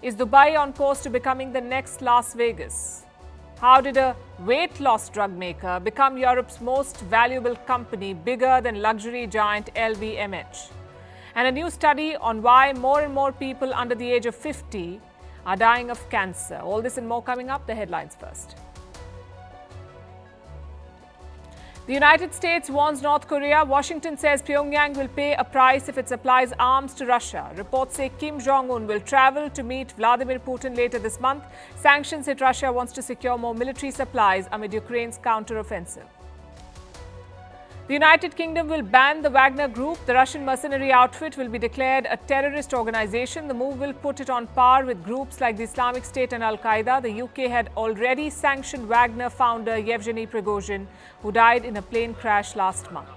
Is Dubai on course to becoming the next Las Vegas? How did a weight loss drug maker become Europe's most valuable company, bigger than luxury giant LVMH? And a new study on why more and more people under the age of 50 are dying of cancer. All this and more coming up. The headlines first. The United States warns North Korea. Washington says Pyongyang will pay a price if it supplies arms to Russia. Reports say Kim Jong-un will travel to meet Vladimir Putin later this month. Sanctions hit Russia wants to secure more military supplies amid Ukraine's counter-offensive. The United Kingdom will ban the Wagner Group. The Russian mercenary outfit will be declared a terrorist organization. The move will put it on par with groups like the Islamic State and Al-Qaeda. The UK had already sanctioned Wagner founder Yevgeny Prigozhin, who died in a plane crash last month.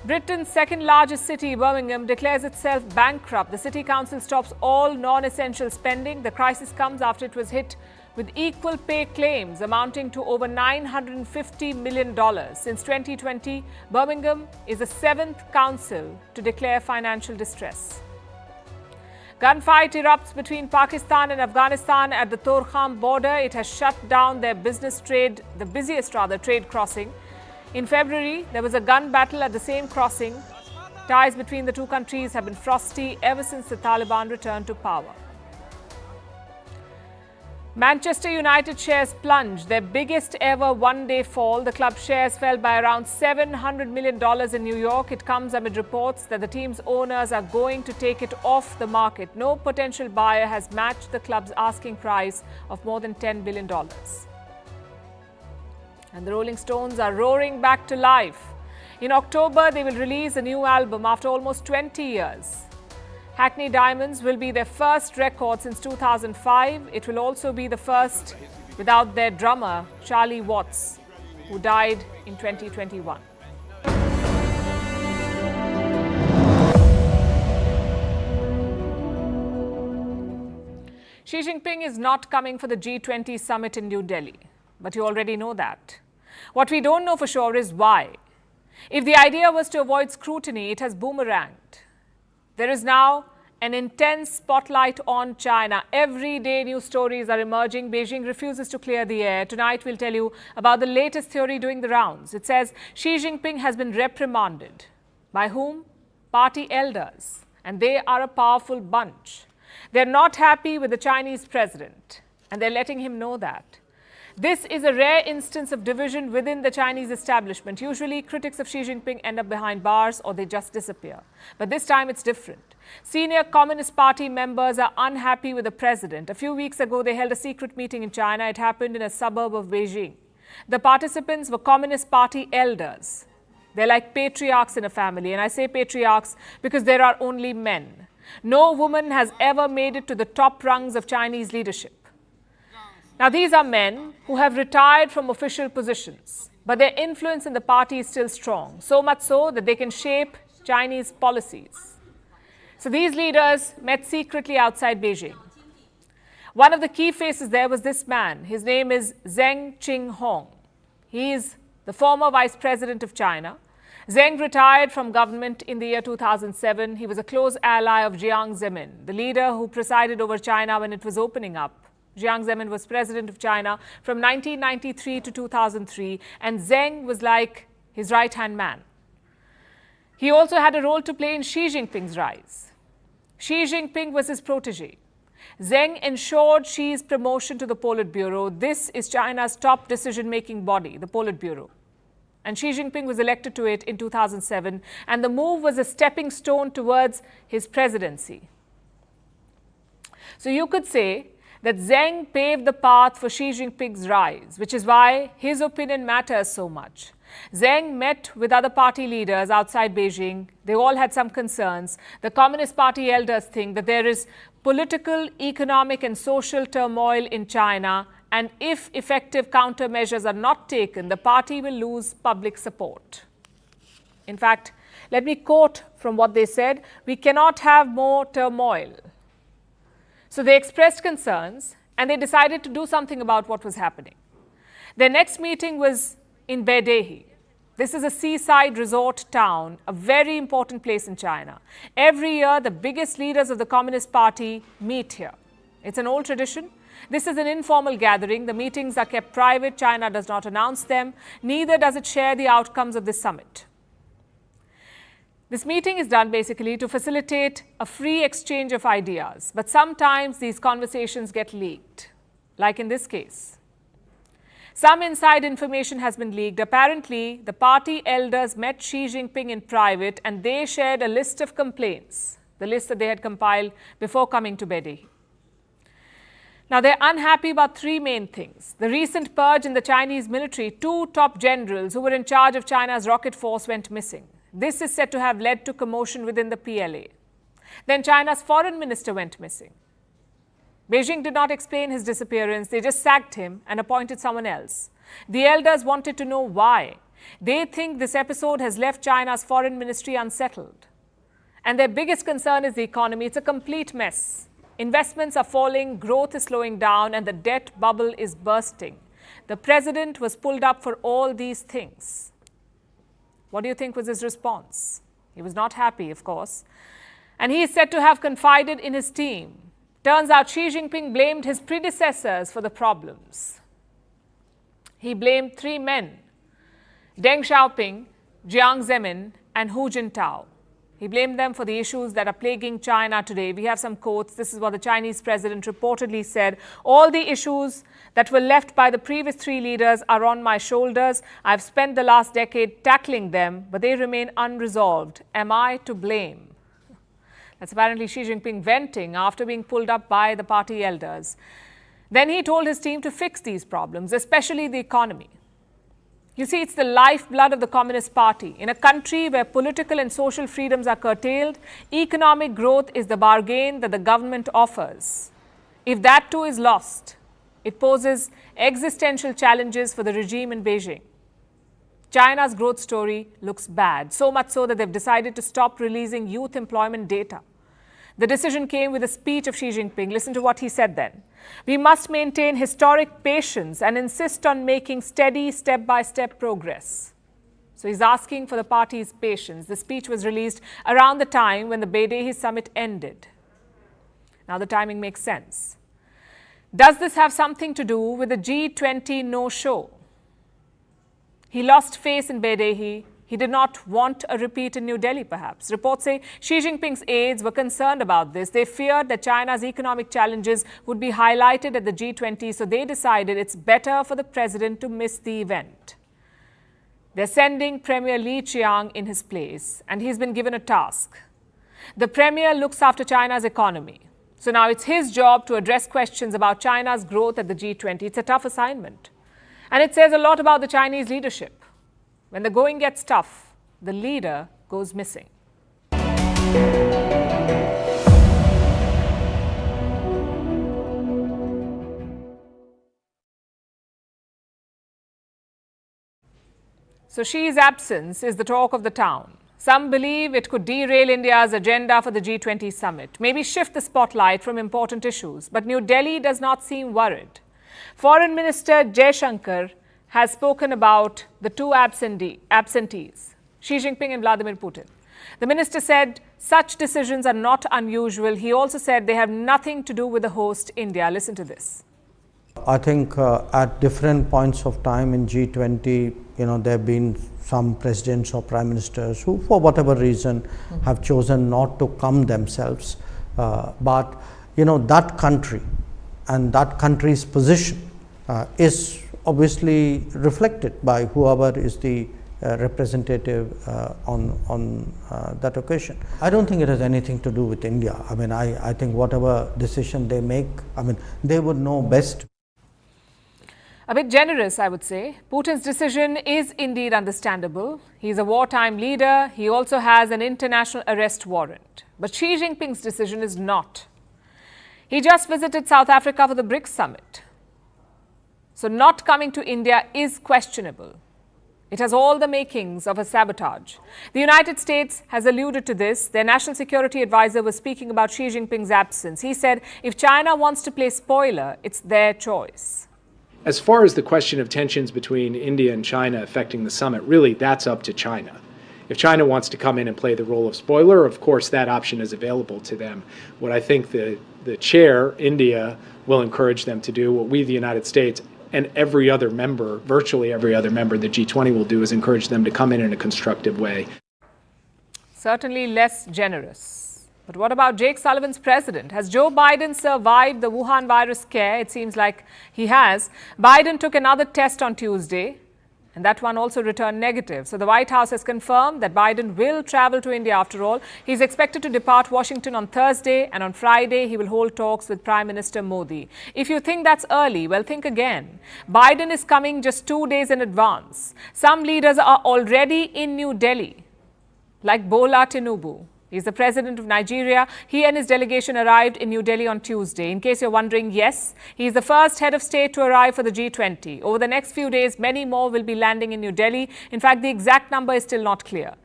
Britain's second largest city, Birmingham, declares itself bankrupt. The city council stops all non-essential spending. The crisis comes after it was hit with equal pay claims amounting to over $950 million. Since 2020, Birmingham is the seventh council to declare financial distress. Gunfight erupts between Pakistan and Afghanistan at the Torkham border. It has shut down their the busiest trade crossing. In February, there was a gun battle at the same crossing. Ties between the two countries have been frosty ever since the Taliban returned to power. Manchester United shares plunged, their biggest ever one-day fall. The club shares fell by around $700 million in New York. It comes amid reports that the team's owners are going to take it off the market. No potential buyer has matched the club's asking price of more than $10 billion. And the Rolling Stones are roaring back to life. In October, they will release a new album after almost 20 years. Hackney Diamonds will be their first record since 2005. It will also be the first without their drummer, Charlie Watts, who died in 2021. Xi Jinping is not coming for the G20 summit in New Delhi, but you already know that. What we don't know for sure is why. If the idea was to avoid scrutiny, it has boomeranged. There is now an intense spotlight on China. Every day new stories are emerging. Beijing refuses to clear the air. Tonight we'll tell you about the latest theory doing the rounds. It says Xi Jinping has been reprimanded. By whom? Party elders. And they are a powerful bunch. They're not happy with the Chinese president. And they're letting him know that. This is a rare instance of division within the Chinese establishment. Usually, critics of Xi Jinping end up behind bars or they just disappear. But this time, it's different. Senior Communist Party members are unhappy with the president. A few weeks ago, they held a secret meeting in China. It happened in a suburb of Beijing. The participants were Communist Party elders. They're like patriarchs in a family. And I say patriarchs because there are only men. No woman has ever made it to the top rungs of Chinese leadership. Now, these are men who have retired from official positions, but their influence in the party is still strong, so much so that they can shape Chinese policies. So these leaders met secretly outside Beijing. One of the key faces there was this man. His name is Zheng Qinghong. He is the former vice president of China. Zheng retired from government in the year 2007. He was a close ally of Jiang Zemin, the leader who presided over China when it was opening up. Jiang Zemin was president of China from 1993 to 2003, and Zheng was like his right-hand man. He also had a role to play in Xi Jinping's rise. Xi Jinping was his protege. Zheng ensured Xi's promotion to the Politburo. This is China's top decision-making body, the Politburo. And Xi Jinping was elected to it in 2007, and the move was a stepping stone towards his presidency. So you could say that Zheng paved the path for Xi Jinping's rise, which is why his opinion matters so much. Zheng met with other party leaders outside Beijing. They all had some concerns. The Communist Party elders think that there is political, economic and social turmoil in China, and if effective countermeasures are not taken, the party will lose public support. In fact, let me quote from what they said: "We cannot have more turmoil." So they expressed concerns and they decided to do something about what was happening. Their next meeting was in Bedehi. This is a seaside resort town, a very important place in China. Every year, the biggest leaders of the Communist Party meet here. It's an old tradition. This is an informal gathering. The meetings are kept private. China does not announce them. Neither does it share the outcomes of this summit. This meeting is done basically to facilitate a free exchange of ideas. But sometimes these conversations get leaked, like in this case. Some inside information has been leaked. Apparently, the party elders met Xi Jinping in private and they shared a list of complaints, the list that they had compiled before coming to Beidei. Now, they're unhappy about three main things. The recent purge in the Chinese military, 2 top generals who were in charge of China's rocket force went missing. This is said to have led to commotion within the PLA. Then China's foreign minister went missing. Beijing did not explain his disappearance. They just sacked him and appointed someone else. The elders wanted to know why. They think this episode has left China's foreign ministry unsettled. And their biggest concern is the economy. It's a complete mess. Investments are falling, growth is slowing down, and the debt bubble is bursting. The president was pulled up for all these things. What do you think was his response? He was not happy, of course. And he is said to have confided in his team. Turns out Xi Jinping blamed his predecessors for the problems. He blamed 3 men, Deng Xiaoping, Jiang Zemin, and Hu Jintao. He blamed them for the issues that are plaguing China today. We have some quotes. This is what the Chinese president reportedly said. All the issues that were left by the previous 3 leaders are on my shoulders. I've spent the last decade tackling them, but they remain unresolved. Am I to blame? That's apparently Xi Jinping venting after being pulled up by the party elders. Then he told his team to fix these problems, especially the economy. You see, it's the lifeblood of the Communist Party. In a country where political and social freedoms are curtailed, economic growth is the bargain that the government offers. If that too is lost, it poses existential challenges for the regime in Beijing. China's growth story looks bad, so much so that they've decided to stop releasing youth employment data. The decision came with a speech of Xi Jinping. Listen to what he said then. We must maintain historic patience and insist on making steady, step-by-step progress. So he's asking for the party's patience. The speech was released around the time when the Beidei summit ended. Now the timing makes sense. Does this have something to do with the G20 no-show? He lost face in Beidei. He did not want a repeat in New Delhi, perhaps. Reports say Xi Jinping's aides were concerned about this. They feared that China's economic challenges would be highlighted at the G20, so they decided it's better for the president to miss the event. They're sending Premier Li Qiang in his place, and he's been given a task. The premier looks after China's economy. So now it's his job to address questions about China's growth at the G20. It's a tough assignment. And it says a lot about the Chinese leadership. When the going gets tough, the leader goes missing. So Xi's absence is the talk of the town. Some believe it could derail India's agenda for the G20 summit, maybe shift the spotlight from important issues. But New Delhi does not seem worried. Foreign Minister Jaishankar has spoken about the 2 absentees, Xi Jinping and Vladimir Putin. The minister said such decisions are not unusual. He also said they have nothing to do with the host, India. Listen to this. I think at different points of time in G20, there have been some presidents or prime ministers who, for whatever reason, have chosen not to come themselves. But that country and that country's position is obviously reflected by whoever is the representative on that occasion. I don't think it has anything to do with India. I think whatever decision they make, they would know best. A bit generous, I would say. Putin's decision is indeed understandable. He's a wartime leader. He also has an international arrest warrant. But Xi Jinping's decision is not. He just visited South Africa for the BRICS summit. So not coming to India is questionable. It has all the makings of a sabotage. The United States has alluded to this. Their national security advisor was speaking about Xi Jinping's absence. He said, if China wants to play spoiler, it's their choice. As far as the question of tensions between India and China affecting the summit, really that's up to China. If China wants to come in and play the role of spoiler, of course that option is available to them. What I think the chair, India, will encourage them to do, what we, the United States, and every other member, virtually every other member of the G20 will do, is encourage them to come in a constructive way. Certainly less generous. But what about Jake Sullivan's president? Has Joe Biden survived the Wuhan virus scare? It seems like he has. Biden took another test on Tuesday, and that one also returned negative. So the White House has confirmed that Biden will travel to India after all. He's expected to depart Washington on Thursday, and on Friday he will hold talks with Prime Minister Modi. If you think that's early, well, think again. Biden is coming just 2 days in advance. Some leaders are already in New Delhi, like Bola Tinubu. He's the president of Nigeria. He and his delegation arrived in New Delhi on Tuesday. In case you're wondering, yes, he's the first head of state to arrive for the G20. Over the next few days, many more will be landing in New Delhi. In fact, the exact number is still not clear.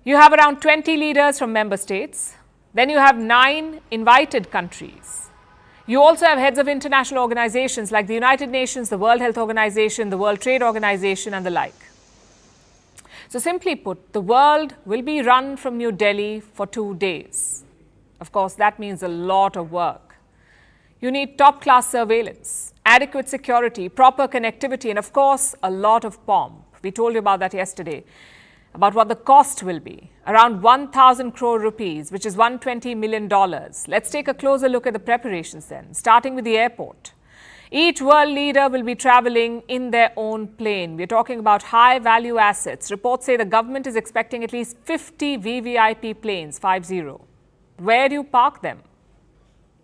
You have around 20 leaders from member states. Then you have 9 invited countries. You also have heads of international organizations like the United Nations, the World Health Organization, the World Trade Organization, and the like. So simply put, the world will be run from New Delhi for 2 days. Of course, that means a lot of work. You need top-class surveillance, adequate security, proper connectivity, and of course, a lot of pomp. We told you about that yesterday, about what the cost will be. Around 1,000 crore rupees, which is $120 million. Let's take a closer look at the preparations then, starting with the airport. Each world leader will be traveling in their own plane. We're talking about high-value assets. Reports say the government is expecting at least 50 VVIP planes, 50. Where do you park them?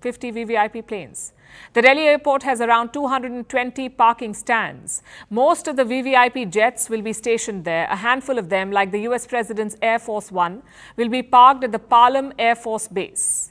50 VVIP planes. The Delhi airport has around 220 parking stands. Most of the VVIP jets will be stationed there. A handful of them, like the US President's Air Force One, will be parked at the Palam Air Force Base.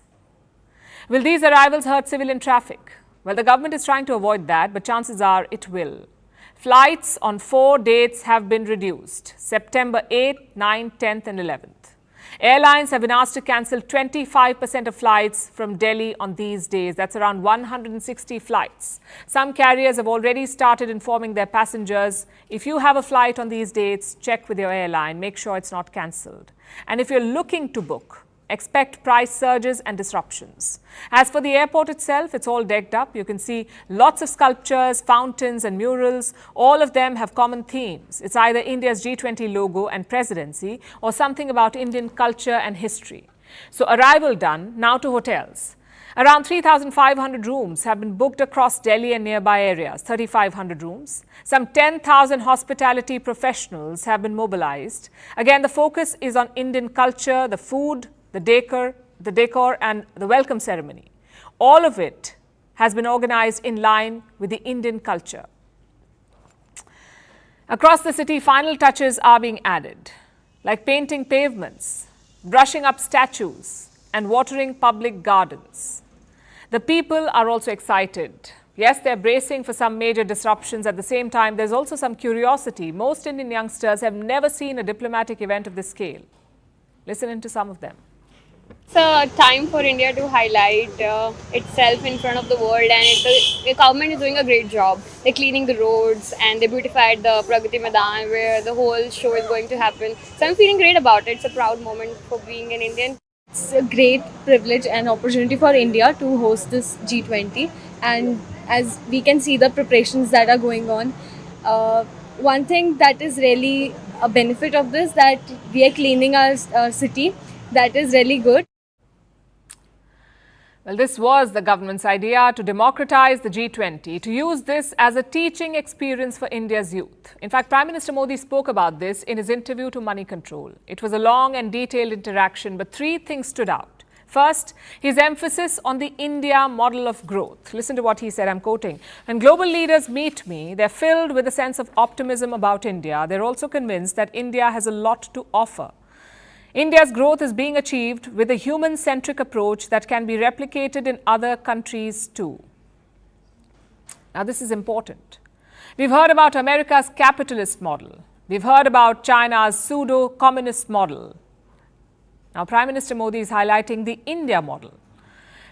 Will these arrivals hurt civilian traffic? Well, the government is trying to avoid that, but chances are it will. Flights on 4 dates have been reduced: September 8th, 9th, 10th and 11th. Airlines have been asked to cancel 25% of flights from Delhi on these days. That's around 160 flights. Some carriers have already started informing their passengers, if you have a flight on these dates, check with your airline, make sure it's not cancelled. And if you're looking to book, expect price surges and disruptions. As for the airport itself, it's all decked up. You can see lots of sculptures, fountains and murals. All of them have common themes. It's either India's G20 logo and presidency or something about Indian culture and history. So arrival done, now to hotels. Around 3,500 rooms have been booked across Delhi and nearby areas, 3,500 rooms. Some 10,000 hospitality professionals have been mobilized. Again, the focus is on Indian culture, the food, the decor and the welcome ceremony. All of it has been organized in line with the Indian culture. Across the city, final touches are being added, like painting pavements, brushing up statues, and watering public gardens. The people are also excited. Yes, they're bracing for some major disruptions. At the same time, there's also some curiosity. Most Indian youngsters have never seen a diplomatic event of this scale. Listen in to some of them. It's a time for India to highlight itself in front of the world, and the government is doing a great job. They're cleaning the roads and they beautified the Pragati Maidan where the whole show is going to happen. So I'm feeling great about it. It's a proud moment for being an Indian. It's a great privilege and opportunity for India to host this G20, and as we can see the preparations that are going on, one thing that is really a benefit of this, that we are cleaning our city. That is really good. Well, this was the government's idea to democratize the G20, to use this as a teaching experience for India's youth. In fact, Prime Minister Modi spoke about this in his interview to Moneycontrol. It was a long and detailed interaction, but 3 things stood out. First, his emphasis on the India model of growth. Listen to what he said, I'm quoting. When global leaders meet me, they're filled with a sense of optimism about India. They're also convinced that India has a lot to offer. India's growth is being achieved with a human-centric approach that can be replicated in other countries too. Now, this is important. We've heard about America's capitalist model. We've heard about China's pseudo-communist model. Now, Prime Minister Modi is highlighting the India model.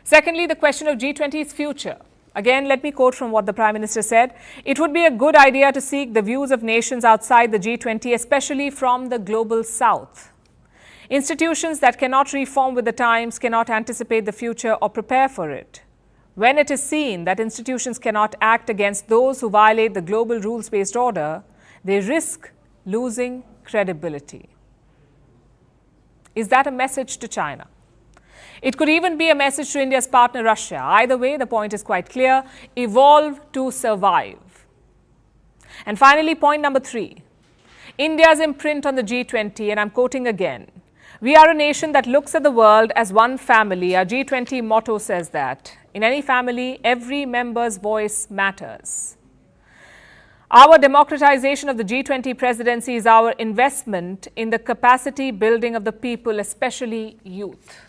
Secondly, the question of G20's future. Again, let me quote from what the Prime Minister said. It would be a good idea to seek the views of nations outside the G20, especially from the global south. Institutions that cannot reform with the times cannot anticipate the future or prepare for it. When it is seen that institutions cannot act against those who violate the global rules-based order, they risk losing credibility. Is that a message to China? It could even be a message to India's partner Russia. Either way, the point is quite clear: evolve to survive. And finally, point number 3, India's imprint on the G20, and I'm quoting again. We are a nation that looks at the world as one family. Our G20 motto says that. In any family, every member's voice matters. Our democratization of the G20 presidency is our investment in the capacity building of the people, especially youth.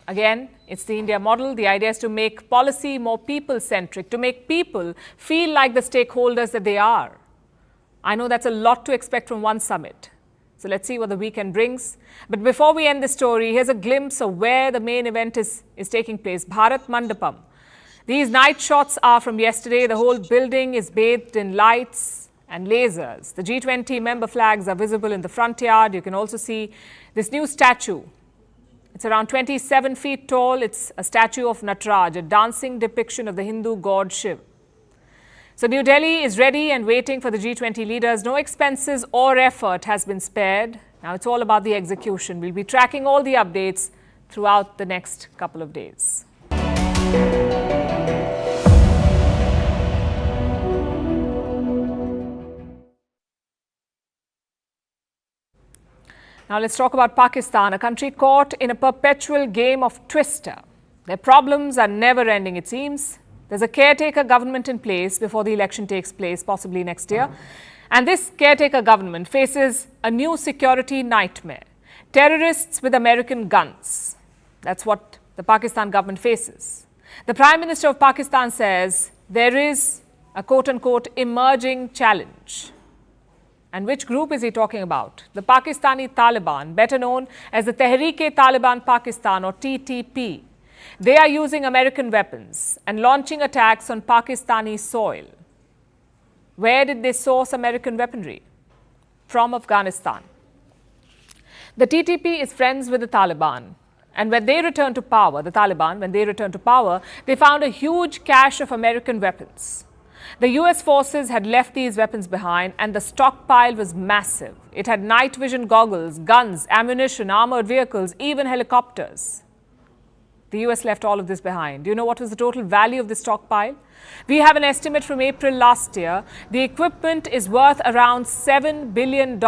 Again, it's the India model. The idea is to make policy more people-centric, to make people feel like the stakeholders that they are. I know that's a lot to expect from one summit. So let's see what the weekend brings. But before we end the story, here's a glimpse of where the main event is taking place, Bharat Mandapam. These night shots are from yesterday. The whole building is bathed in lights and lasers. The G20 member flags are visible in the front yard. You can also see this new statue. It's around 27 feet tall. It's a statue of Nataraj, a dancing depiction of the Hindu god Shiv. So New Delhi is ready and waiting for the G20 leaders. No expenses or effort has been spared. Now it's all about the execution. We'll be tracking all the updates throughout the next couple of days. Now let's talk about Pakistan, a country caught in a perpetual game of twister. Their problems are never ending, it seems. There's a caretaker government in place before the election takes place, possibly next year. And this caretaker government faces a new security nightmare. Terrorists with American guns. That's what the Pakistan government faces. The Prime Minister of Pakistan says there is a quote-unquote emerging challenge. And which group is he talking about? The Pakistani Taliban, better known as the Tehreek-e-Taliban Pakistan or TTP. They are using American weapons and launching attacks on Pakistani soil. Where did they source American weaponry? From Afghanistan. The TTP is friends with the Taliban. And when they returned to power, the Taliban, when they returned to power, they found a huge cache of American weapons. The US forces had left these weapons behind, and the stockpile was massive. It had night vision goggles, guns, ammunition, armored vehicles, even helicopters. The US left all of this behind. Do you know what was the total value of the stockpile? We have an estimate from April last year. The equipment is worth around $7 billion.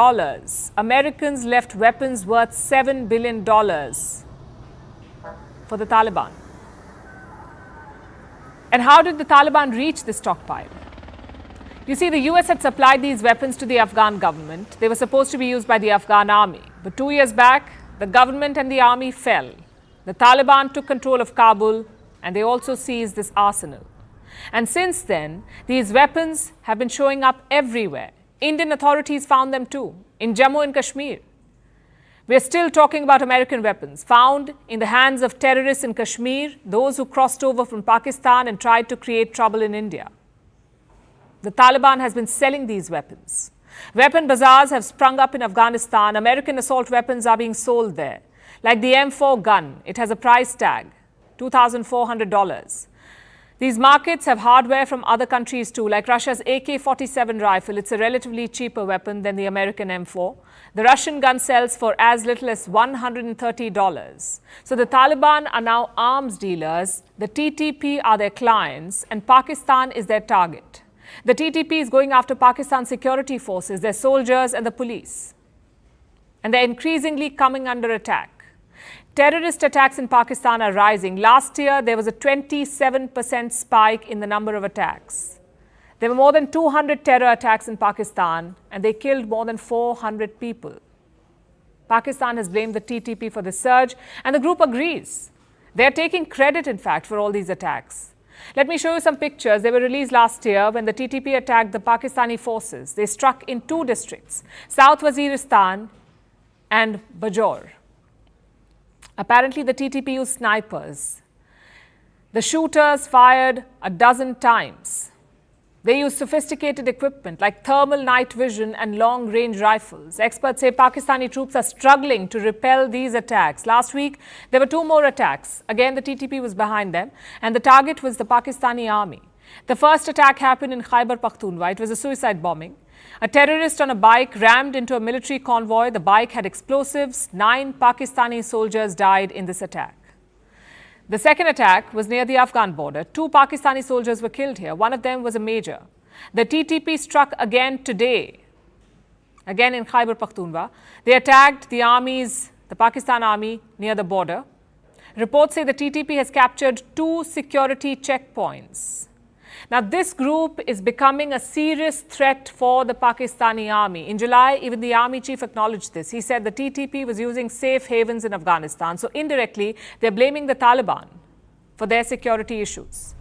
Americans left weapons worth $7 billion for the Taliban. And how did the Taliban reach this stockpile? You see, the US had supplied these weapons to the Afghan government. They were supposed to be used by the Afghan army. But 2 years back, the government and the army fell. The Taliban took control of Kabul, and they also seized this arsenal. And since then, these weapons have been showing up everywhere. Indian authorities found them too, in Jammu and Kashmir. We're still talking about American weapons found in the hands of terrorists in Kashmir, those who crossed over from Pakistan and tried to create trouble in India. The Taliban has been selling these weapons. Weapon bazaars have sprung up in Afghanistan. American assault weapons are being sold there. Like the M4 gun, it has a price tag, $2,400. These markets have hardware from other countries too, like Russia's AK-47 rifle. It's a relatively cheaper weapon than the American M4. The Russian gun sells for as little as $130. So the Taliban are now arms dealers, the TTP are their clients, and Pakistan is their target. The TTP is going after Pakistan security forces, their soldiers and the police. And they're increasingly coming under attack. Terrorist attacks in Pakistan are rising. Last year, there was a 27% spike in the number of attacks. There were more than 200 terror attacks in Pakistan, and they killed more than 400 people. Pakistan has blamed the TTP for the surge, and the group agrees. They are taking credit, in fact, for all these attacks. Let me show you some pictures. They were released last year when the TTP attacked the Pakistani forces. They struck in 2 districts, South Waziristan and Bajaur. Apparently, the TTP used snipers. The shooters fired a dozen times. They used sophisticated equipment like thermal night vision and long-range rifles. Experts say Pakistani troops are struggling to repel these attacks. Last week, there were 2 more attacks. Again, the TTP was behind them, and the target was the Pakistani army. The first attack happened in Khyber Pakhtunkhwa. It was a suicide bombing. A terrorist on a bike rammed into a military convoy. The bike had explosives. 9 Pakistani soldiers died in this attack. The second attack was near the Afghan border. 2 Pakistani soldiers were killed here. One of them was a major. The TTP struck again today, again in Khyber Pakhtunkhwa. They attacked the Pakistan army near the border. Reports say the TTP has captured 2 security checkpoints. Now, this group is becoming a serious threat for the Pakistani army. In July, even the army chief acknowledged this. He said the TTP was using safe havens in Afghanistan. So, indirectly, they're blaming the Taliban for their security issues.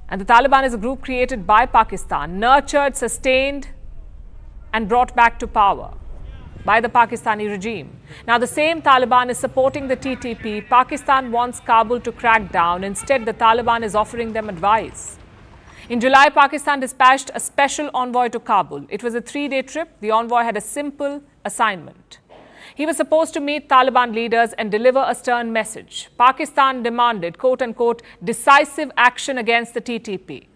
And the Taliban is a group created by Pakistan, nurtured, sustained, and brought back to power by the Pakistani regime. Now, the same Taliban is supporting the TTP. Pakistan wants Kabul to crack down. Instead, the Taliban is offering them advice. In July, Pakistan dispatched a special envoy to Kabul. It was a 3-day trip. The envoy had a simple assignment. He was supposed to meet Taliban leaders and deliver a stern message. Pakistan demanded, quote-unquote, decisive action against the TTP.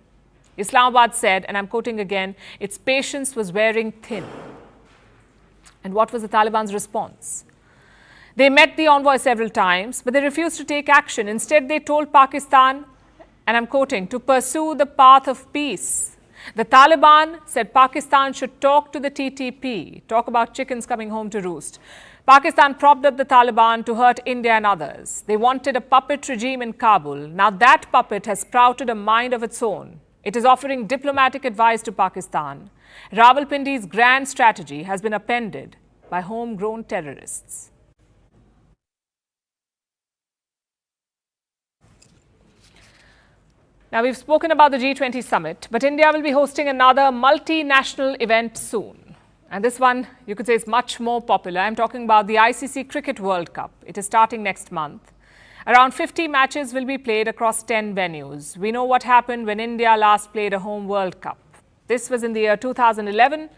Islamabad said, and I'm quoting again, its patience was wearing thin. And what was the Taliban's response? They met the envoy several times, but they refused to take action. Instead, they told Pakistan, and I'm quoting, to pursue the path of peace. The Taliban said Pakistan should talk to the TTP, talk about chickens coming home to roost. Pakistan propped up the Taliban to hurt India and others. They wanted a puppet regime in Kabul. Now that puppet has sprouted a mind of its own. It is offering diplomatic advice to Pakistan. Rawalpindi's grand strategy has been appended by homegrown terrorists. Now, we've spoken about the G20 summit, but India will be hosting another multinational event soon. And this one, you could say, is much more popular. I'm talking about the ICC Cricket World Cup. It is starting next month. Around 50 matches will be played across 10 venues. We know what happened when India last played a home World Cup. This was in the year 2011.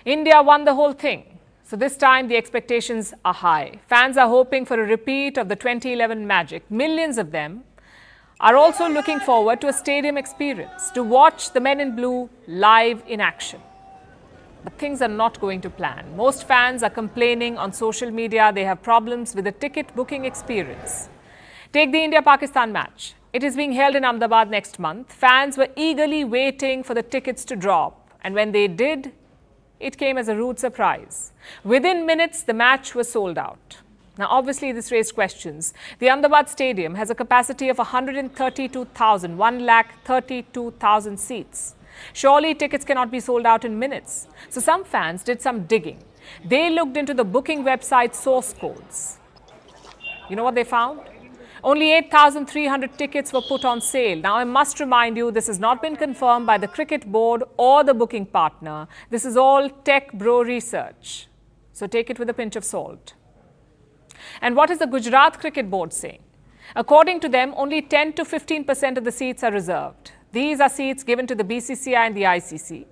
India won the whole thing. So this time the expectations are high. Fans are hoping for a repeat of the 2011 magic. Millions of them are also looking forward to a stadium experience, to watch the men in blue live in action. But things are not going to plan. Most fans are complaining on social media they have problems with the ticket booking experience. Take the India-Pakistan match. It is being held in Ahmedabad next month. Fans were eagerly waiting for the tickets to drop. And when they did, it came as a rude surprise. Within minutes, the match was sold out. Now, obviously, this raised questions. The Ahmedabad Stadium has a capacity of 132,000 seats. Surely, tickets cannot be sold out in minutes. So some fans did some digging. They looked into the booking website source codes. You know what they found? Only 8,300 tickets were put on sale. Now, I must remind you, this has not been confirmed by the cricket board or the booking partner. This is all tech bro research. So take it with a pinch of salt. And what is the Gujarat Cricket Board saying? According to them, only 10 to 15% of the seats are reserved. These are seats given to the BCCI and the ICC.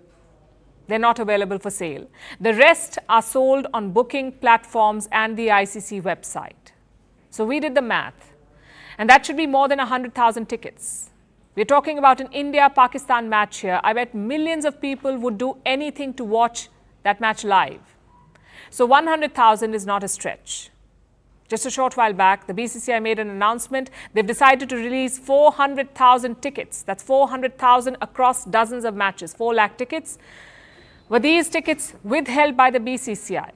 They're not available for sale. The rest are sold on booking platforms and the ICC website. So we did the math. And that should be more than 100,000 tickets. We're talking about an India-Pakistan match here. I bet millions of people would do anything to watch that match live. So 100,000 is not a stretch. Just a short while back, the BCCI made an announcement. They've decided to release 400,000 tickets. That's 400,000 across dozens of matches, 4 lakh tickets. Were these tickets withheld by the BCCI?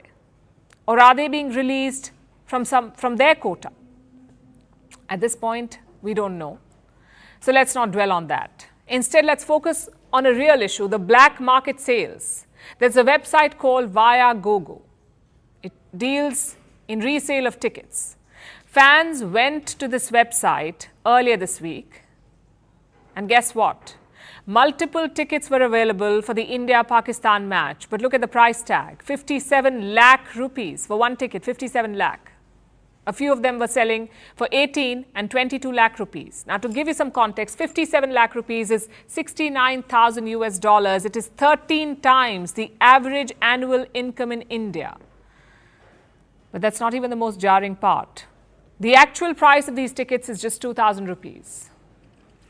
Or are they being released from their quota? At this point, we don't know. So let's not dwell on that. Instead, let's focus on a real issue, the black market sales. There's a website called Viagogo. It deals in resale of tickets. Fans went to this website earlier this week. And guess what? Multiple tickets were available for the India-Pakistan match. But look at the price tag, 57 lakh rupees for one ticket, 57 lakh. A few of them were selling for 18 and 22 lakh rupees. Now, to give you some context, 57 lakh rupees is 69,000 US dollars. It is 13 times the average annual income in India. But that's not even the most jarring part. The actual price of these tickets is just 2,000 rupees.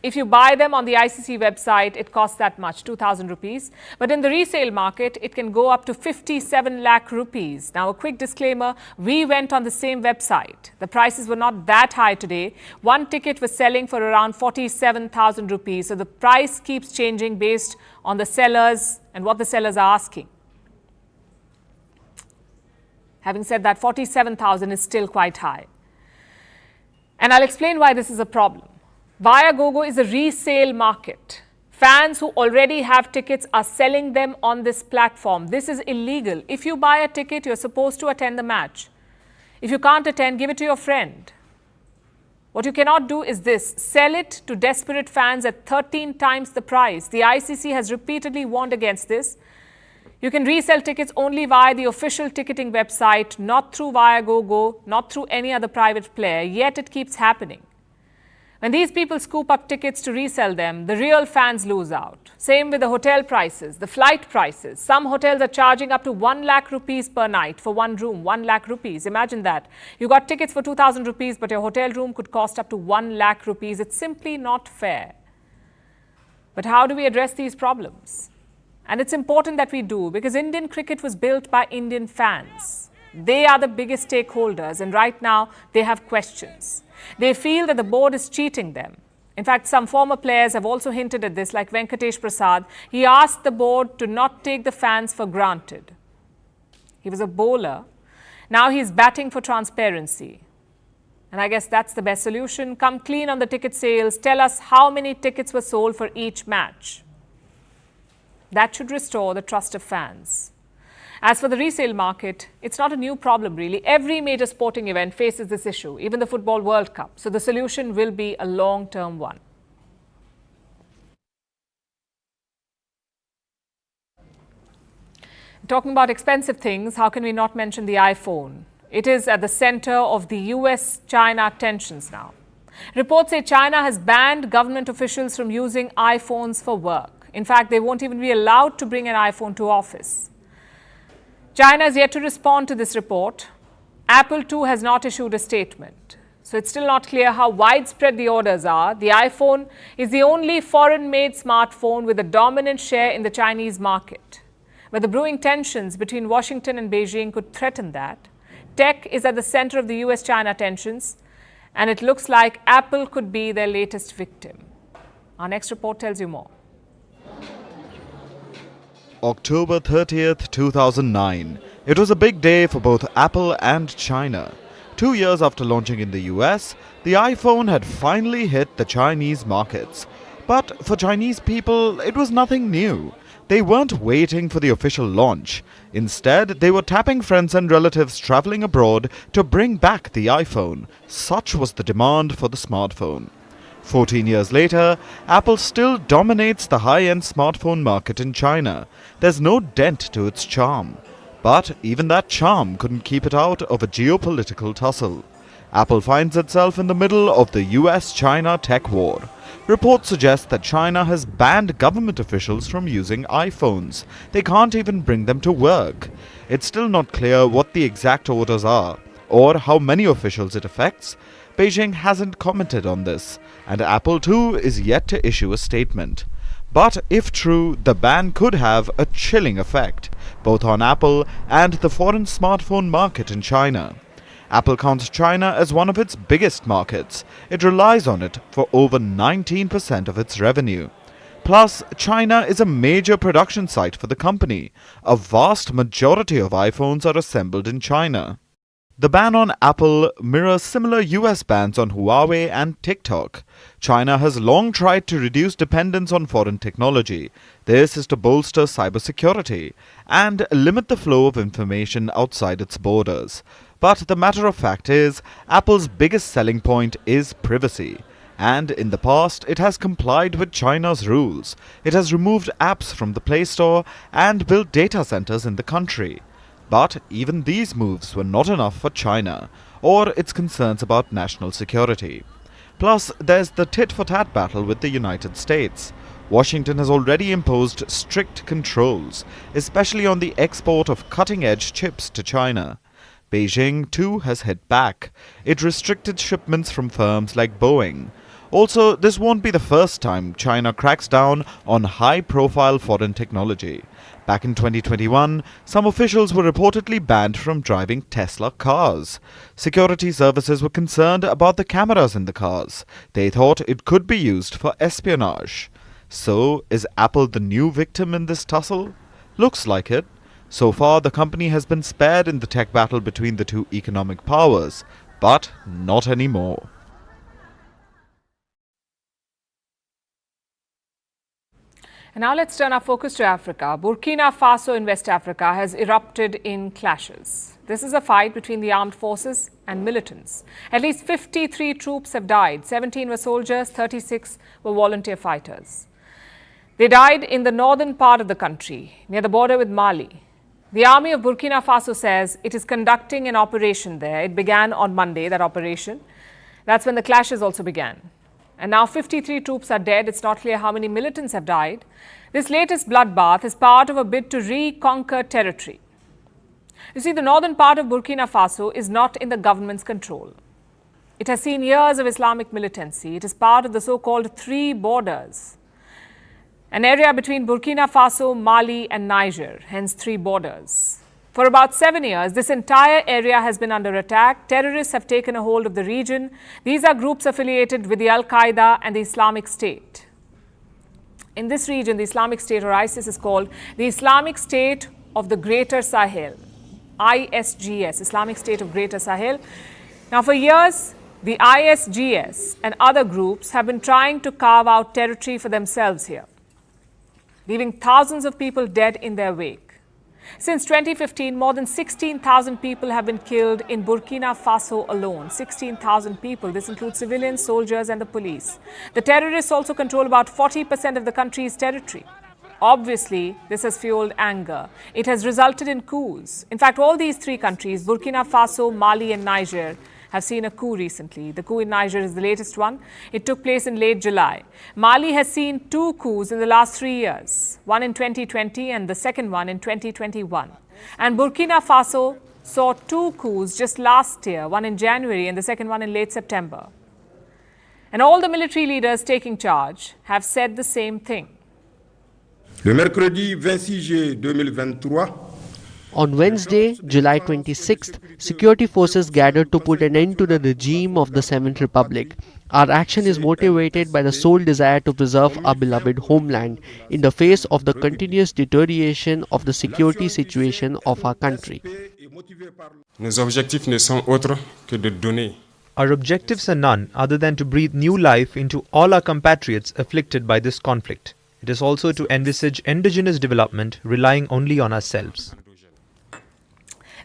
If you buy them on the ICC website, it costs that much, 2,000 rupees. But in the resale market, it can go up to 57 lakh rupees. Now, a quick disclaimer, we went on the same website. The prices were not that high today. One ticket was selling for around 47,000 rupees. So the price keeps changing based on the sellers and what the sellers are asking. Having said that, 47,000 is still quite high. And I'll explain why this is a problem. Viagogo is a resale market. Fans who already have tickets are selling them on this platform. This is illegal. If you buy a ticket, you're supposed to attend the match. If you can't attend, give it to your friend. What you cannot do is this: sell it to desperate fans at 13 times the price. The ICC has repeatedly warned against this. You can resell tickets only via the official ticketing website, not through Viagogo, not through any other private player, yet it keeps happening. When these people scoop up tickets to resell them, the real fans lose out. Same with the hotel prices, the flight prices. Some hotels are charging up to 1 lakh rupees per night for one room, 1 lakh rupees. Imagine that. You got tickets for 2,000 rupees, but your hotel room could cost up to 1 lakh rupees. It's simply not fair. But how do we address these problems? And it's important that we do, because Indian cricket was built by Indian fans. They are the biggest stakeholders, and right now they have questions. They feel that the board is cheating them. In fact, some former players have also hinted at this, like Venkatesh Prasad. He asked the board to not take the fans for granted. He was a bowler. Now he's batting for transparency. And I guess that's the best solution. Come clean on the ticket sales. Tell us how many tickets were sold for each match. That should restore the trust of fans. As for the resale market, it's not a new problem really. Every major sporting event faces this issue, even the Football World Cup. So the solution will be a long-term one. Talking about expensive things, how can we not mention the iPhone? It is at the center of the US-China tensions now. Reports say China has banned government officials from using iPhones for work. In fact, they won't even be allowed to bring an iPhone to office. China is yet to respond to this report. Apple too has not issued a statement. So it's still not clear how widespread the orders are. The iPhone is the only foreign-made smartphone with a dominant share in the Chinese market. But the brewing tensions between Washington and Beijing could threaten that. Tech is at the center of the US-China tensions, and it looks like Apple could be their latest victim. Our next report tells you more. October 30th, 2009. It was a big day for both Apple and China. 2 years after launching in the US, the iPhone had finally hit the Chinese markets. But for Chinese people, it was nothing new. They weren't waiting for the official launch. Instead, they were tapping friends and relatives traveling abroad to bring back the iPhone. Such was the demand for the smartphone. 14 years later, Apple still dominates the high-end smartphone market in China. There's no dent to its charm. But even that charm couldn't keep it out of a geopolitical tussle. Apple finds itself in the middle of the US-China tech war. Reports suggest that China has banned government officials from using iPhones. They can't even bring them to work. It's still not clear what the exact orders are, or how many officials it affects. Beijing hasn't commented on this, and Apple too is yet to issue a statement. But if true, the ban could have a chilling effect, both on Apple and the foreign smartphone market in China. Apple counts China as one of its biggest markets. It relies on it for over 19% of its revenue. Plus, China is a major production site for the company. A vast majority of iPhones are assembled in China. The ban on Apple mirrors similar US bans on Huawei and TikTok. China has long tried to reduce dependence on foreign technology. This is to bolster cybersecurity and limit the flow of information outside its borders. But the matter of fact is, Apple's biggest selling point is privacy. And in the past, it has complied with China's rules. It has removed apps from the Play Store and built data centers in the country. But even these moves were not enough for China. or its concerns about national security. Plus, there's the tit-for-tat battle with the United States. Washington has already imposed strict controls, especially on the export of cutting-edge chips to China. Beijing, too, has hit back. It restricted shipments from firms like Boeing. Also, this won't be the first time China cracks down on high-profile foreign technology. Back in 2021, some officials were reportedly banned from driving Tesla cars. Security services were concerned about the cameras in the cars. They thought it could be used for espionage. So, is Apple the new victim in this tussle? Looks like it. So far, the company has been spared in the tech battle between the two economic powers, but not anymore. And now let's turn our focus to Africa. Burkina Faso in West Africa has erupted in clashes. This is a fight between the armed forces and militants. At least 53 troops have died. 17 were soldiers, 36 were volunteer fighters. They died in the northern part of the country, near the border with Mali. The army of Burkina Faso says it is conducting an operation there. It began on Monday, that operation. That's when the clashes also began. And now 53 troops are dead. It's not clear how many militants have died. This latest bloodbath is part of a bid to reconquer territory. You see, the northern part of Burkina Faso is not in the government's control. It has seen years of Islamic militancy. It is part of the so-called three borders, an area between Burkina Faso, Mali and Niger, hence three borders. For about 7 years, this entire area has been under attack. Terrorists have taken a hold of the region. These are groups affiliated with the Al-Qaeda and the Islamic State. In this region, the Islamic State or ISIS is called the Islamic State of the Greater Sahel, ISGS, Islamic State of Greater Sahel. Now, for years, the ISGS and other groups have been trying to carve out territory for themselves here, leaving thousands of people dead in their wake. Since 2015, more than 16,000 people have been killed in Burkina Faso alone. 16,000 people. This includes civilians, soldiers and the police. The terrorists also control about 40% of the country's territory. Obviously, this has fueled anger. It has resulted in coups. In fact, all these three countries, Burkina Faso, Mali and Niger, have seen a coup recently. The coup in Niger is the latest one. It took place in late July. Mali has seen two coups in the last 3 years, one in 2020 and the second one in 2021. And Burkina Faso saw two coups just last year, one in January and the second one in late September. And all the military leaders taking charge have said the same thing. Le mercredi 26 juillet 2023, on Wednesday, July 26th, security forces gathered to put an end to the regime of the Seventh Republic. Our action is motivated by the sole desire to preserve our beloved homeland in the face of the continuous deterioration of the security situation of our country. nos objectifs ne sont autres que de donner. Our objectives are none other than to breathe new life into all our compatriots afflicted by this conflict. It is also to envisage endogenous development relying only on ourselves.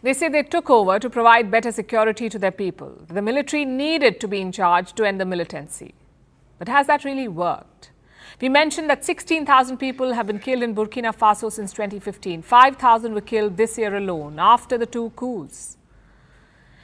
They say they took over to provide better security to their people. The military needed to be in charge to end the militancy. But has that really worked? We mentioned that 16,000 people have been killed in Burkina Faso since 2015. 5,000 were killed this year alone after the two coups.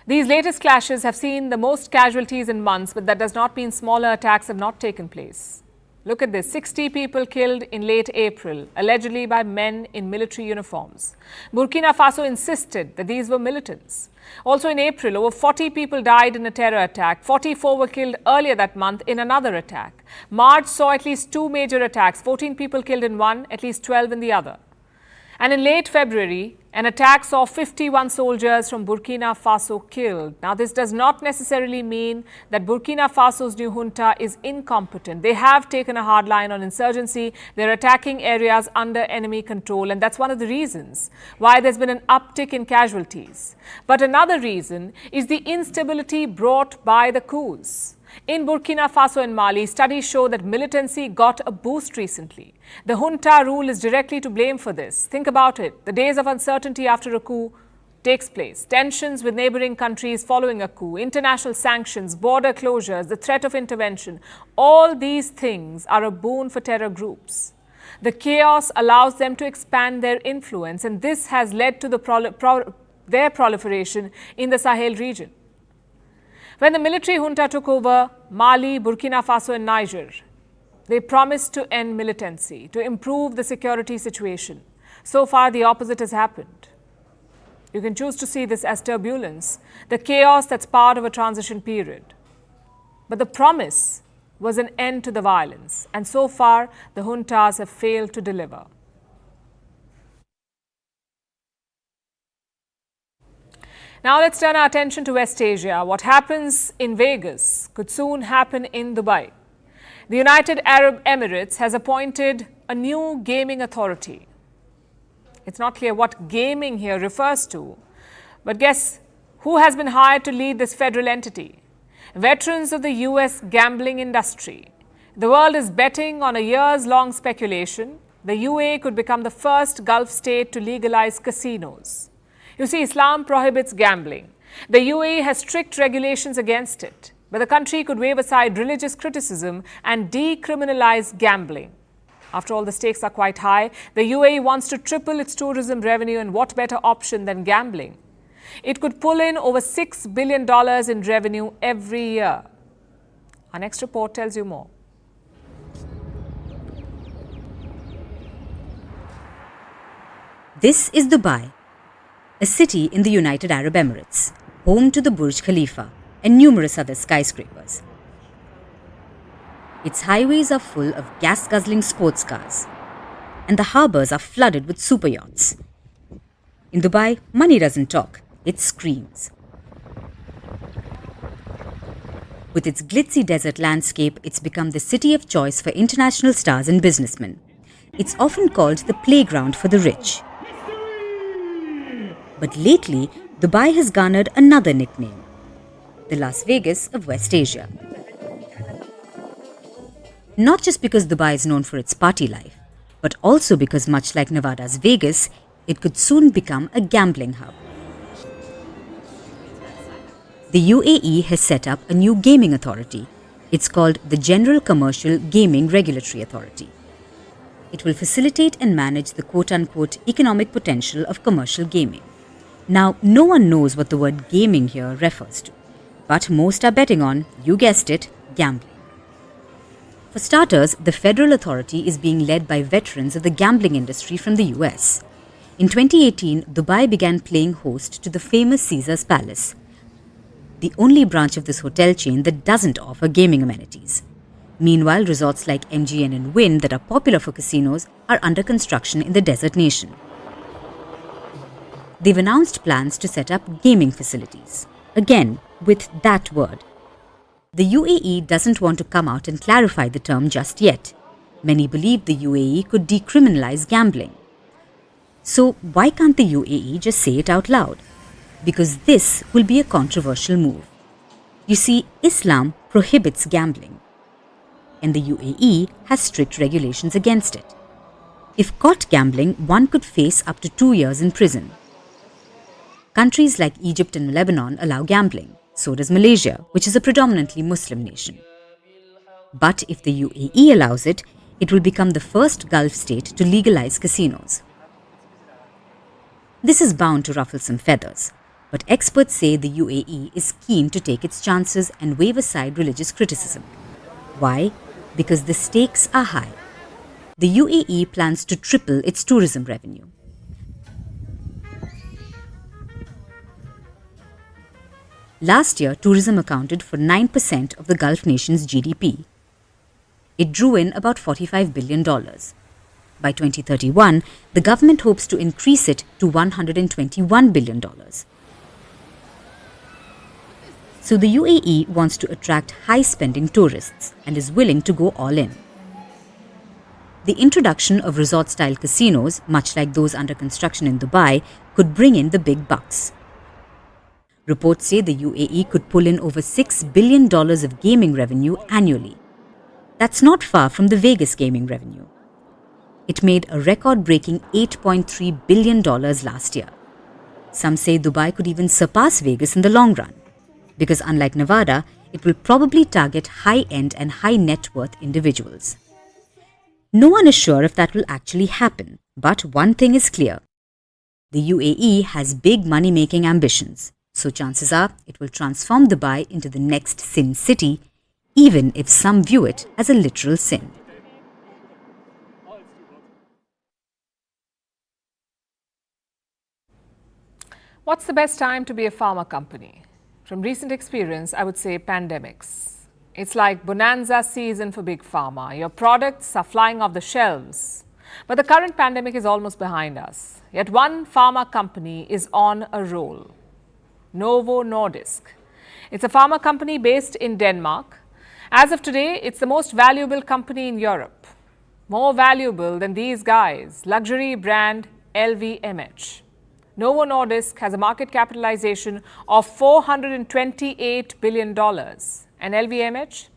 These latest clashes have seen the most casualties in months, but that does not mean smaller attacks have not taken place. Look at this, 60 people killed in late April, allegedly by men in military uniforms. Burkina Faso insisted that these were militants. Also in April, over 40 people died in a terror attack. 44 were killed earlier that month in another attack. March saw at least two major attacks, 14 people killed in one, at least 12 in the other. And in late February, an attack saw 51 soldiers from Burkina Faso killed. Now, this does not necessarily mean that Burkina Faso's new junta is incompetent. They have taken a hard line on insurgency. They're attacking areas under enemy control, and that's one of the reasons why there's been an uptick in casualties. But another reason is the instability brought by the coups. In Burkina Faso and Mali, studies show that militancy got a boost recently. The junta rule is directly to blame for this. Think about it. The days of uncertainty after a coup takes place. Tensions with neighboring countries following a coup, international sanctions, border closures, the threat of intervention. All these things are a boon for terror groups. The chaos allows them to expand their influence, and this has led to their proliferation in the Sahel region. When the military junta took over Mali, Burkina Faso and Niger, they promised to end militancy, to improve the security situation. So far, the opposite has happened. You can choose to see this as turbulence, the chaos that's part of a transition period. But the promise was an end to the violence, and so far, the juntas have failed to deliver. Now let's turn our attention to West Asia. What happens in Vegas could soon happen in Dubai. The United Arab Emirates has appointed a new gaming authority. It's not clear what gaming here refers to, but guess who has been hired to lead this federal entity? Veterans of the US gambling industry. The world is betting on a years-long speculation. The UAE could become the first Gulf state to legalize casinos. You see, Islam prohibits gambling. The UAE has strict regulations against it, but the country could wave aside religious criticism and decriminalize gambling. After all, the stakes are quite high. The UAE wants to triple its tourism revenue, and what better option than gambling? It could pull in over $6 billion in revenue every year. Our next report tells you more. This is Dubai, a city in the United Arab Emirates, home to the Burj Khalifa and numerous other skyscrapers. Its highways are full of gas-guzzling sports cars, and the harbours are flooded with super yachts. In Dubai, money doesn't talk, it screams. With its glitzy desert landscape, it's become the city of choice for international stars and businessmen. It's often called the playground for the rich. But lately, Dubai has garnered another nickname, the Las Vegas of West Asia. Not just because Dubai is known for its party life, but also because, much like Nevada's Vegas, it could soon become a gambling hub. The UAE has set up a new gaming authority. It's called the General Commercial Gaming Regulatory Authority. It will facilitate and manage the quote-unquote economic potential of commercial gaming. Now, no one knows what the word gaming here refers to, but most are betting on, you guessed it, gambling. For starters, the federal authority is being led by veterans of the gambling industry from the US. In 2018, Dubai began playing host to the famous Caesars Palace, the only branch of this hotel chain that doesn't offer gaming amenities. Meanwhile, resorts like MGN and Wynn that are popular for casinos are under construction in the desert nation. They've announced plans to set up gaming facilities. Again, with that word. The UAE doesn't want to come out and clarify the term just yet. Many believe the UAE could decriminalize gambling. So why can't the UAE just say it out loud? Because this will be a controversial move. You see, Islam prohibits gambling, and the UAE has strict regulations against it. If caught gambling, one could face up to 2 years in prison. Countries like Egypt and Lebanon allow gambling. So does Malaysia, which is a predominantly Muslim nation. But if the UAE allows it, it will become the first Gulf state to legalize casinos. This is bound to ruffle some feathers, but experts say the UAE is keen to take its chances and wave aside religious criticism. Why? Because the stakes are high. The UAE plans to triple its tourism revenue. Last year, tourism accounted for 9% of the Gulf nation's GDP. It drew in about $45 billion. By 2031, the government hopes to increase it to $121 billion. So the UAE wants to attract high-spending tourists and is willing to go all in. The introduction of resort-style casinos, much like those under construction in Dubai, could bring in the big bucks. Reports say the UAE could pull in over $6 billion of gaming revenue annually. That's not far from the Vegas gaming revenue. It made a record-breaking $8.3 billion last year. Some say Dubai could even surpass Vegas in the long run, because unlike Nevada, it will probably target high-end and high-net-worth individuals. No one is sure if that will actually happen, but one thing is clear. The UAE has big money-making ambitions. So chances are it will transform Dubai into the next sin city, even if some view it as a literal sin. What's the best time to be a pharma company? From recent experience, I would say pandemics. It's like bonanza season for big pharma. Your products are flying off the shelves. But the current pandemic is almost behind us. Yet one pharma company is on a roll. Novo Nordisk. It's a pharma company based in Denmark. As of today, it's the most valuable company in Europe. More valuable than these guys, luxury brand LVMH. Novo Nordisk has a market capitalization of $428 billion and LVMH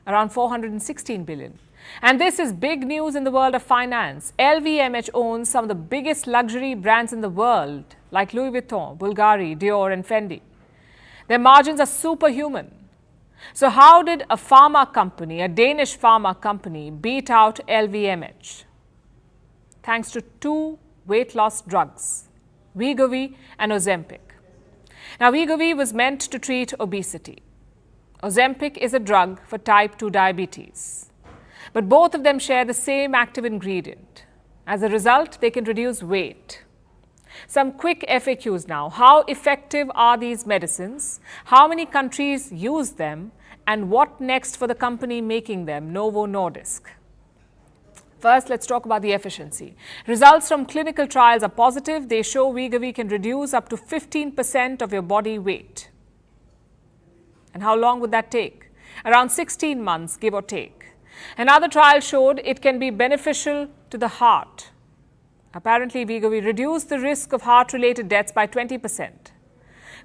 around $416 billion. And this is big news in the world of finance. LVMH owns some of the biggest luxury brands in the world like Louis Vuitton, Bulgari, Dior and Fendi. Their margins are superhuman. So how did a pharma company, a Danish pharma company, beat out LVMH? Thanks to two weight loss drugs, Wegovy and Ozempic. Now, Wegovy was meant to treat obesity. Ozempic is a drug for type 2 diabetes. But both of them share the same active ingredient. As a result, they can reduce weight. Some quick FAQs now. How effective are these medicines? How many countries use them? And what next for the company making them, Novo Nordisk? First, let's talk about the efficiency. Results from clinical trials are positive. They show Wegovy can reduce up to 15% of your body weight. And how long would that take? Around 16 months, give or take. Another trial showed it can be beneficial to the heart. Apparently, Wegovy reduced the risk of heart-related deaths by 20%.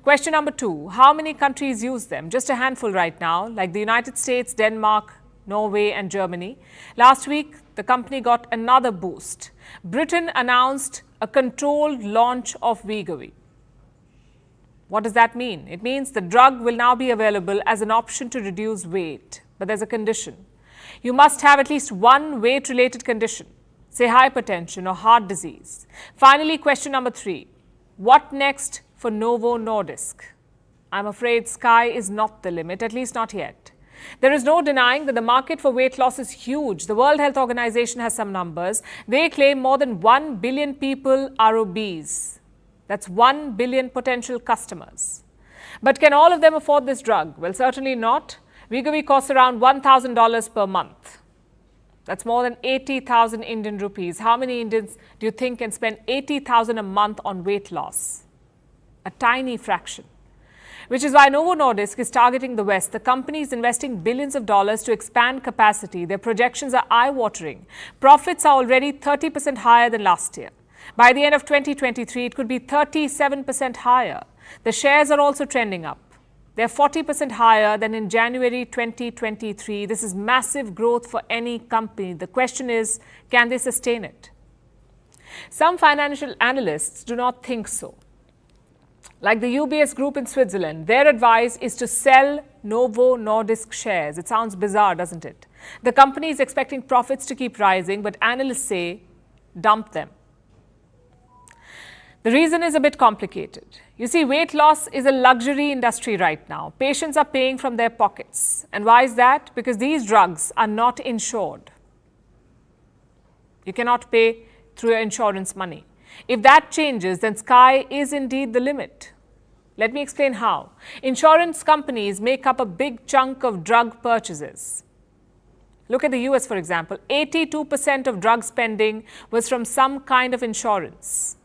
Question number 2, how many countries use them? Just a handful right now, like the United States, Denmark, Norway and Germany. Last week, the company got another boost. Britain announced a controlled launch of Wegovy. What does that mean? It means the drug will now be available as an option to reduce weight. But there's a condition. You must have at least one weight-related condition, say hypertension or heart disease. Finally, question number 3. What next for Novo Nordisk? I'm afraid sky is not the limit, at least not yet. There is no denying that the market for weight loss is huge. The World Health Organization has some numbers. They claim more than 1 billion people are obese. That's 1 billion potential customers. But can all of them afford this drug? Well, certainly not. Wegovy costs around $1,000 per month. That's more than 80,000 Indian rupees. How many Indians do you think can spend 80,000 a month on weight loss? A tiny fraction. Which is why Novo Nordisk is targeting the West. The company is investing billions of dollars to expand capacity. Their projections are eye-watering. Profits are already 30% higher than last year. By the end of 2023, it could be 37% higher. The shares are also trending up. They're 40% higher than in January 2023. This is massive growth for any company. The question is, can they sustain it? Some financial analysts do not think so. Like the UBS group in Switzerland, their advice is to sell Novo Nordisk shares. It sounds bizarre, doesn't it? The company is expecting profits to keep rising, but analysts say dump them. The reason is a bit complicated. You see, weight loss is a luxury industry right now. Patients are paying from their pockets. And why is that? Because these drugs are not insured. You cannot pay through your insurance money. If that changes, then sky is indeed the limit. Let me explain how. Insurance companies make up a big chunk of drug purchases. Look at the US, for example. 82% of drug spending was from some kind of insurance,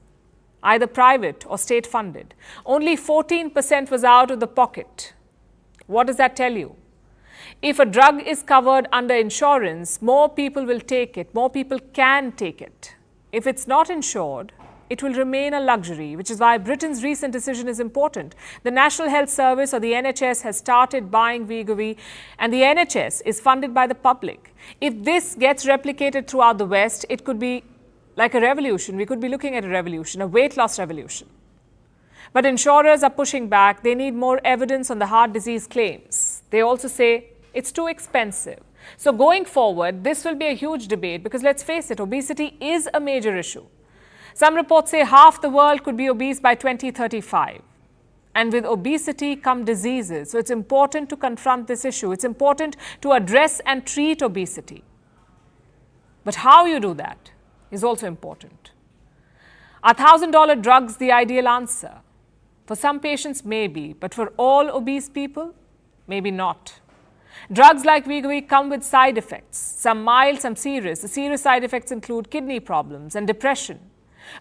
either private or state-funded. Only 14% was out of the pocket. What does that tell you? If a drug is covered under insurance, more people will take it. More people can take it. If it's not insured, it will remain a luxury, which is why Britain's recent decision is important. The National Health Service, or the NHS, has started buying Wegovy, and the NHS is funded by the public. If this gets replicated throughout the West, it could be like a revolution. We could be looking at a revolution, a weight loss revolution. But insurers are pushing back. They need more evidence on the heart disease claims. They also say it's too expensive. So going forward, this will be a huge debate because let's face it, obesity is a major issue. Some reports say half the world could be obese by 2035. And with obesity come diseases. So it's important to confront this issue. It's important to address and treat obesity. But how you do that is also important. Are $1,000 drugs the ideal answer? For some patients, maybe, but for all obese people, maybe not. Drugs like Wegovy come with side effects, some mild, some serious. The serious side effects include kidney problems and depression.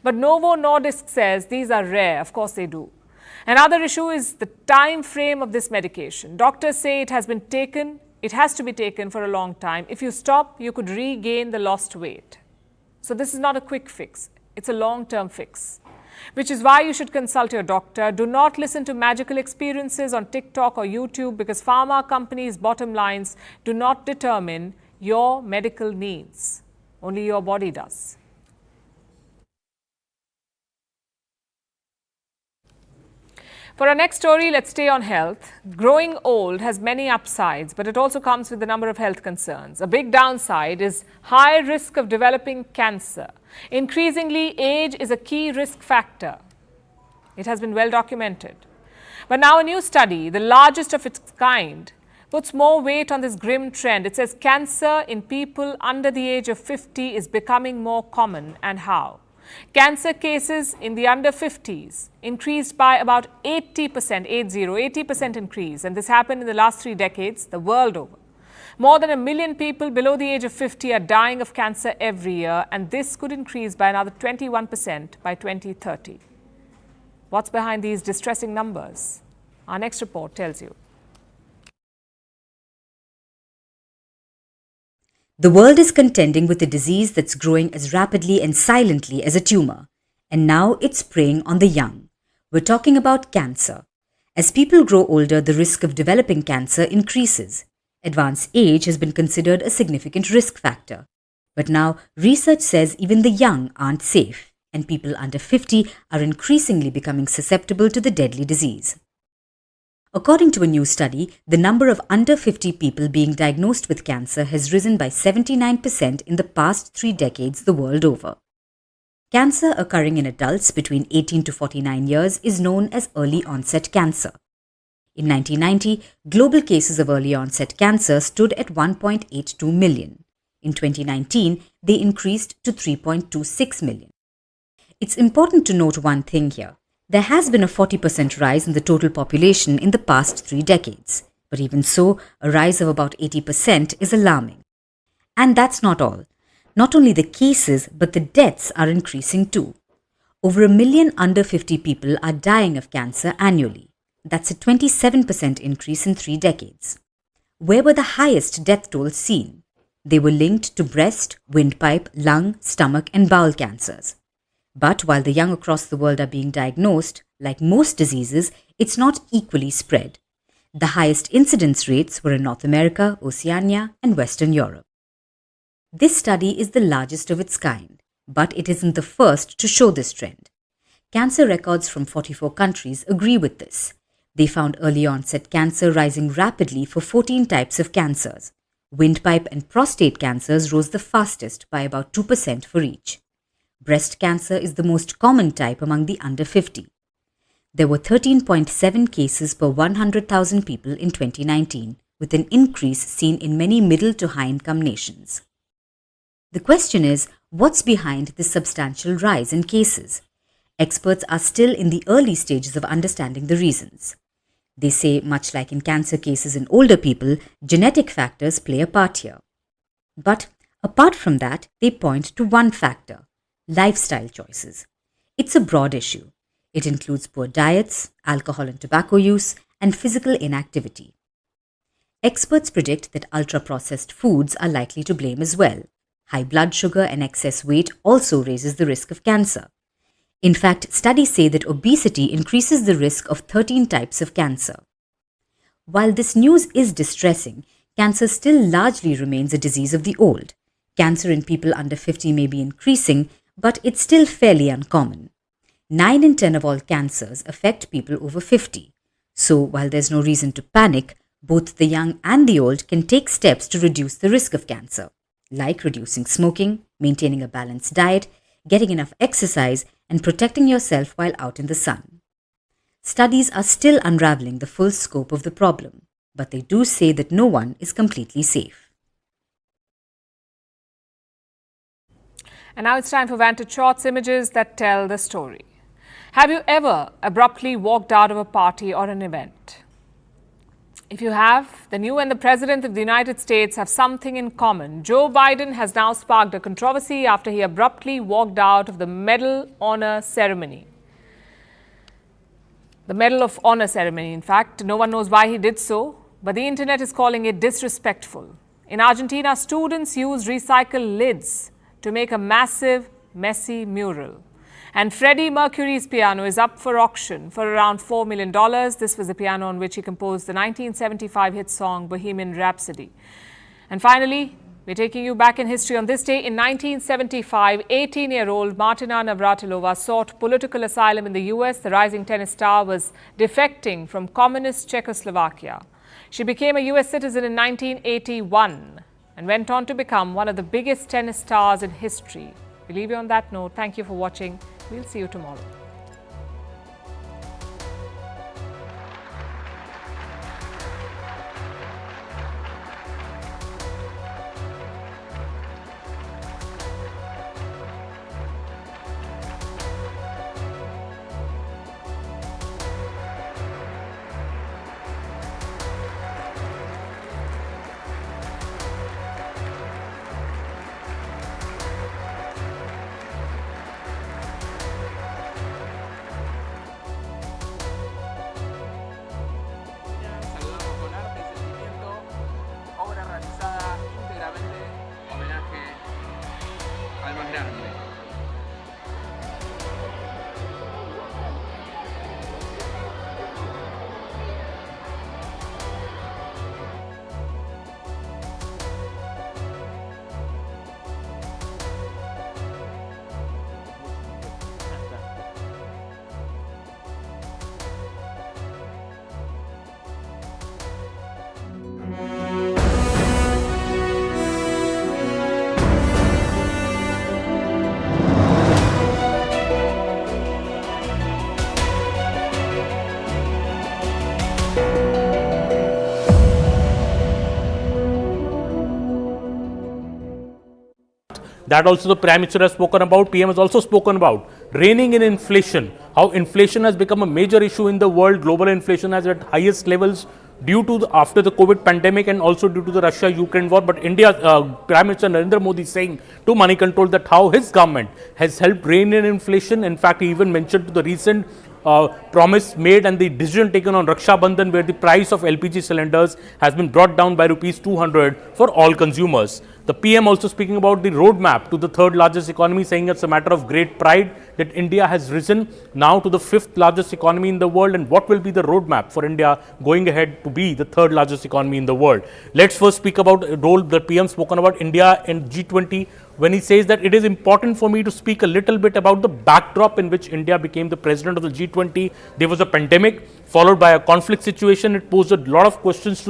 But Novo Nordisk says these are rare. Of course they do. Another issue is the time frame of this medication. Doctors say it has to be taken for a long time. If you stop, you could regain the lost weight. So this is not a quick fix. It's a long-term fix, which is why you should consult your doctor. Do not listen to magical experiences on TikTok or YouTube, because pharma companies' bottom lines do not determine your medical needs. Only your body does. For our next story, let's stay on health. Growing old has many upsides, but it also comes with a number of health concerns. A big downside is high risk of developing cancer. Increasingly, age is a key risk factor. It has been well documented. But now a new study, the largest of its kind, puts more weight on this grim trend. It says cancer in people under the age of 50 is becoming more common. And how? Cancer cases in the under 50s increased by about 80%, 80% increase. And this happened in the last 3 decades, the world over. More than 1 million people below the age of 50 are dying of cancer every year, and this could increase by another 21% by 2030. What's behind these distressing numbers? Our next report tells you. The world is contending with a disease that's growing as rapidly and silently as a tumor. And now it's preying on the young. We're talking about cancer. As people grow older, the risk of developing cancer increases. Advanced age has been considered a significant risk factor. But now, research says even the young aren't safe, and people under 50 are increasingly becoming susceptible to the deadly disease. According to a new study, the number of under 50 people being diagnosed with cancer has risen by 79% in the past 3 decades the world over. Cancer occurring in adults between 18 to 49 years is known as early onset cancer. In 1990, global cases of early onset cancer stood at 1.82 million. In 2019, they increased to 3.26 million. It's important to note one thing here. There has been a 40% rise in the total population in the past 3 decades. But even so, a rise of about 80% is alarming. And that's not all. Not only the cases, but the deaths are increasing too. Over 1 million under 50 people are dying of cancer annually. That's a 27% increase in 3 decades. Where were the highest death tolls seen? They were linked to breast, windpipe, lung, stomach and bowel cancers. But while the young across the world are being diagnosed, like most diseases, it's not equally spread. The highest incidence rates were in North America, Oceania, and Western Europe. This study is the largest of its kind, but it isn't the first to show this trend. Cancer records from 44 countries agree with this. They found early onset cancer rising rapidly for 14 types of cancers. Windpipe and prostate cancers rose the fastest by about 2% for each. Breast cancer is the most common type among the under 50. There were 13.7 cases per 100,000 people in 2019, with an increase seen in many middle to high-income nations. The question is, what's behind this substantial rise in cases? Experts are still in the early stages of understanding the reasons. They say, much like in cancer cases in older people, genetic factors play a part here. But apart from that, they point to one factor: lifestyle choices. It's a broad issue. It includes poor diets, alcohol and tobacco use, and physical inactivity. Experts predict that ultra-processed foods are likely to blame as well. High blood sugar and excess weight also raises the risk of cancer. In fact, studies say that obesity increases the risk of 13 types of cancer. While this news is distressing, cancer still largely remains a disease of the old. Cancer in people under 50 may be increasing, but it's still fairly uncommon. 9 in 10 of all cancers affect people over 50. So while there's no reason to panic, both the young and the old can take steps to reduce the risk of cancer, like reducing smoking, maintaining a balanced diet, getting enough exercise, and protecting yourself while out in the sun. Studies are still unraveling the full scope of the problem, but they do say that no one is completely safe. And now it's time for Vantage Shots, images that tell the story. Have you ever abruptly walked out of a party or an event? If you have, then you and the President of the United States have something in common. Joe Biden has now sparked a controversy after he abruptly walked out of the Medal Honor ceremony. The Medal of Honor ceremony, in fact. No one knows why he did so, but the internet is calling it disrespectful. In Argentina, students used recycled lids to make a massive, messy mural. And Freddie Mercury's piano is up for auction for around $4 million. This was the piano on which he composed the 1975 hit song Bohemian Rhapsody. And finally, we're taking you back in history. On this day in 1975, 18-year-old Martina Navratilova sought political asylum in the US. The rising tennis star was defecting from communist Czechoslovakia. She became a US citizen in 1981 and went on to become one of the biggest tennis stars in history. We leave you on that note. Thank you for watching. We'll see you tomorrow. That also the Prime Minister has spoken about, PM has also spoken about. Reining in inflation, how inflation has become a major issue in the world. Global inflation has at highest levels due to after the COVID pandemic and also due to the Russia-Ukraine war. But India's Prime Minister Narendra Modi saying to Moneycontrol that how his government has helped rein in inflation. In fact, he even mentioned to the recent promise made and the decision taken on Raksha Bandhan, where the price of LPG cylinders has been brought down by rupees 200 for all consumers. The PM also speaking about the roadmap to the third largest economy, saying it's a matter of great pride that India has risen now to the fifth largest economy in the world, and what will be the roadmap for India going ahead to be the third largest economy in the world. Let's first speak about the role the PM spoken about India and G20, when he says that it is important for me to speak a little bit about the backdrop in which India became the president of the G20. There was a pandemic followed by a conflict situation. It posed a lot of questions to